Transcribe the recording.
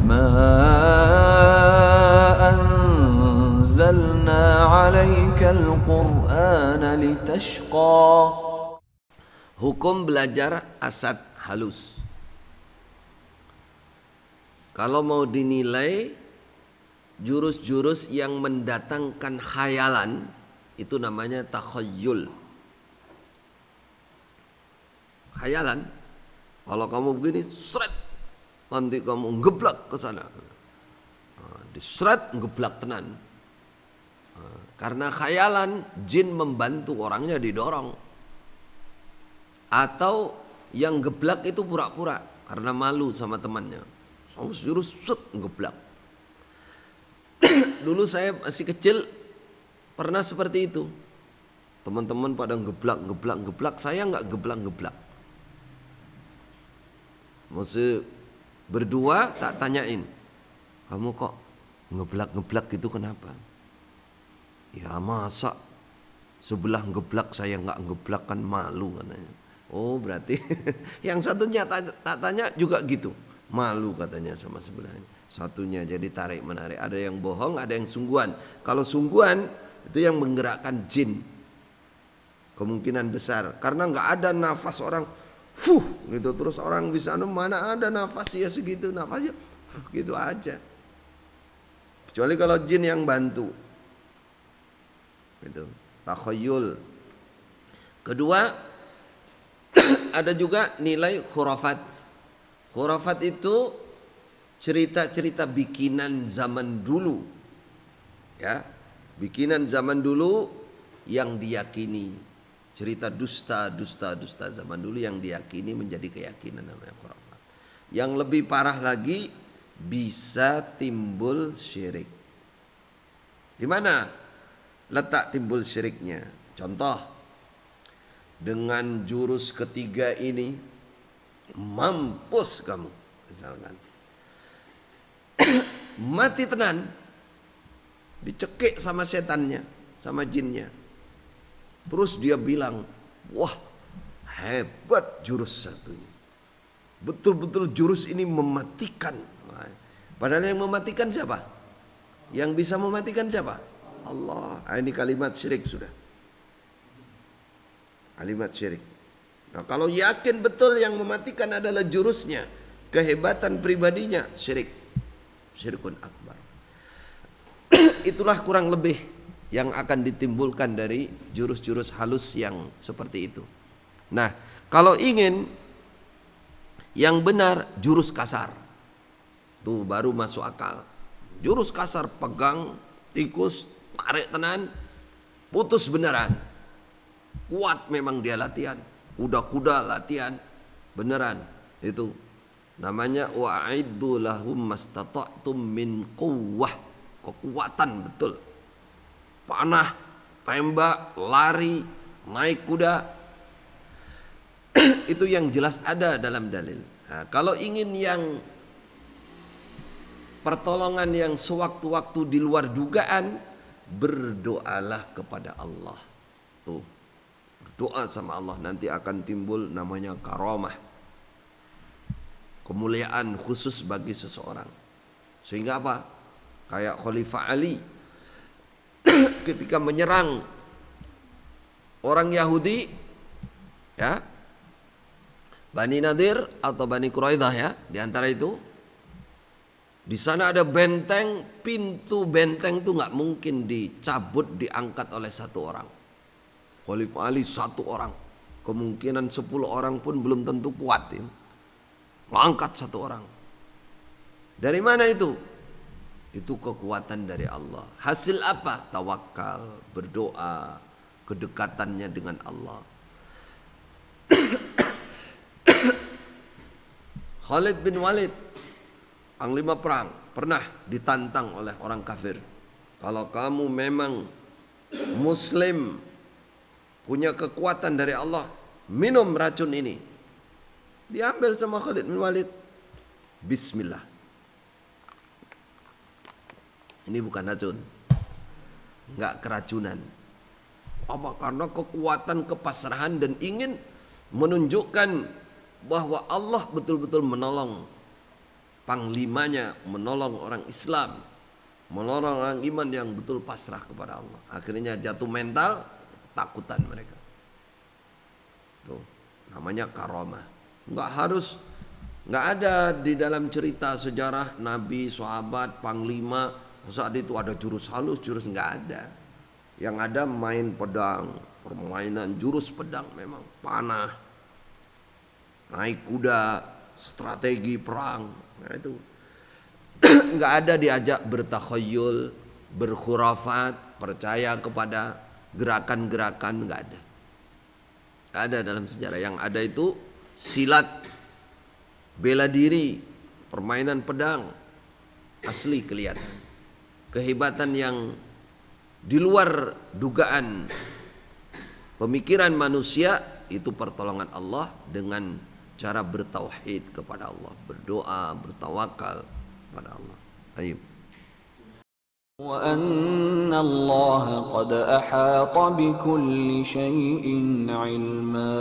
ما أنزلنا عليك القرآن لتشقى. Hukum belajar asad halus. Kalau mau dinilai jurus-jurus yang mendatangkan khayalan, itu namanya takhayyul. Khayalan. Kalau kamu begini, seret, nanti kamu ngeblak ke sana. Diseret, ngeblak tenan. Karena khayalan, jin membantu orangnya didorong. Atau yang geblak itu pura-pura karena malu sama temannya. Sama jurus set ngeblak. Dulu saya masih kecil pernah seperti itu. Teman-teman pada ngeblak, saya nggak ngeblak. Masih berdua tak tanyain, kamu kok ngeblak itu kenapa? Ya masa sebelah ngeblak saya nggak ngeblak kan malu katanya. Oh berarti yang satunya tak tanya juga gitu. Malu katanya sama sebelahnya. Satunya jadi tarik menarik. Ada yang bohong, ada yang sungguhan. Kalau sungguhan itu yang menggerakkan jin. Kemungkinan besar. Karena nggak ada nafas orang. Gitu terus orang bisa mana ada nafas ya segitu nafasnya. Gitu aja. Kecuali kalau jin yang bantu. Gitu. Takhayyul. Kedua, ada juga nilai khurafat. Khurafat itu cerita-cerita bikinan zaman dulu. Ya, bikinan zaman dulu yang diyakini. Cerita dusta zaman dulu yang diyakini menjadi keyakinan namanya khurafat. Yang lebih parah lagi bisa timbul syirik. Di mana letak timbul syiriknya? Contoh, dengan jurus ketiga ini mampus kamu misalkan. Mati tenan, dicekik sama setannya, sama jinnya. Terus dia bilang, wah hebat jurus satunya, betul-betul jurus ini mematikan. Padahal yang mematikan siapa? Yang bisa mematikan siapa? Allah. Ini kalimat syirik sudah. Kalimat syirik. Nah kalau yakin betul yang mematikan adalah jurusnya, kehebatan pribadinya, syirik. Syirkun akbar. Itulah kurang lebih yang akan ditimbulkan dari jurus-jurus halus yang seperti itu. Nah kalau ingin yang benar, jurus kasar. Tuh baru masuk akal. Jurus kasar, pegang tikus, tarik tenan, putus beneran. Kuat memang dia latihan. Kuda-kuda latihan beneran. Itu namanya wa'iddu lahum mastata'tum min quwwah. Kekuatan betul. Panah, tembak, lari, naik kuda. Itu yang jelas ada dalam dalil. Nah, kalau ingin yang pertolongan yang sewaktu-waktu di luar dugaan, berdoalah kepada Allah. Tuh. Doa sama Allah, nanti akan timbul namanya karamah, kemuliaan khusus bagi seseorang. Sehingga apa? Kayak Khalifah Ali ketika menyerang orang Yahudi, ya, Bani Nadir atau Bani Quraidah, ya, di antara itu. Di sana ada benteng, pintu benteng itu nggak mungkin dicabut, diangkat oleh satu orang. Khalifah Ali satu orang, kemungkinan 10 orang pun belum tentu kuat ya. Mengangkat satu orang. Dari mana itu? Itu kekuatan dari Allah. Hasil apa? Tawakal, berdoa, kedekatannya dengan Allah. Khalid bin Walid, panglima perang, pernah ditantang oleh orang kafir. Kalau kamu memang Muslim, punya kekuatan dari Allah, minum racun ini. Diambil sama Khalid bin Walid. Bismillah. Ini bukan racun, nggak keracunan. Apa? Karena kekuatan kepasrahan dan ingin menunjukkan bahwa Allah betul-betul menolong panglimanya menolong orang Islam, menolong orang iman yang betul pasrah kepada Allah. Akhirnya jatuh mental, takutan mereka. Tuh, namanya karamah. Nggak ada di dalam cerita sejarah Nabi, sahabat, panglima saat itu ada jurus halus, jurus nggak ada. Yang ada main pedang, permainan jurus pedang memang, panah, naik kuda, strategi perang. Nah itu nggak ada diajak bertakhayul, berkhurafat, percaya kepada gerakan-gerakan, nggak ada. Nggak ada dalam sejarah. Yang ada itu silat, bela diri, permainan pedang, asli kelihatan. Kehebatan yang di luar dugaan pemikiran manusia, itu pertolongan Allah dengan cara bertauhid kepada Allah, berdoa, bertawakal pada Allah. Ayo. وأن الله قد أحاط بكل شيء علما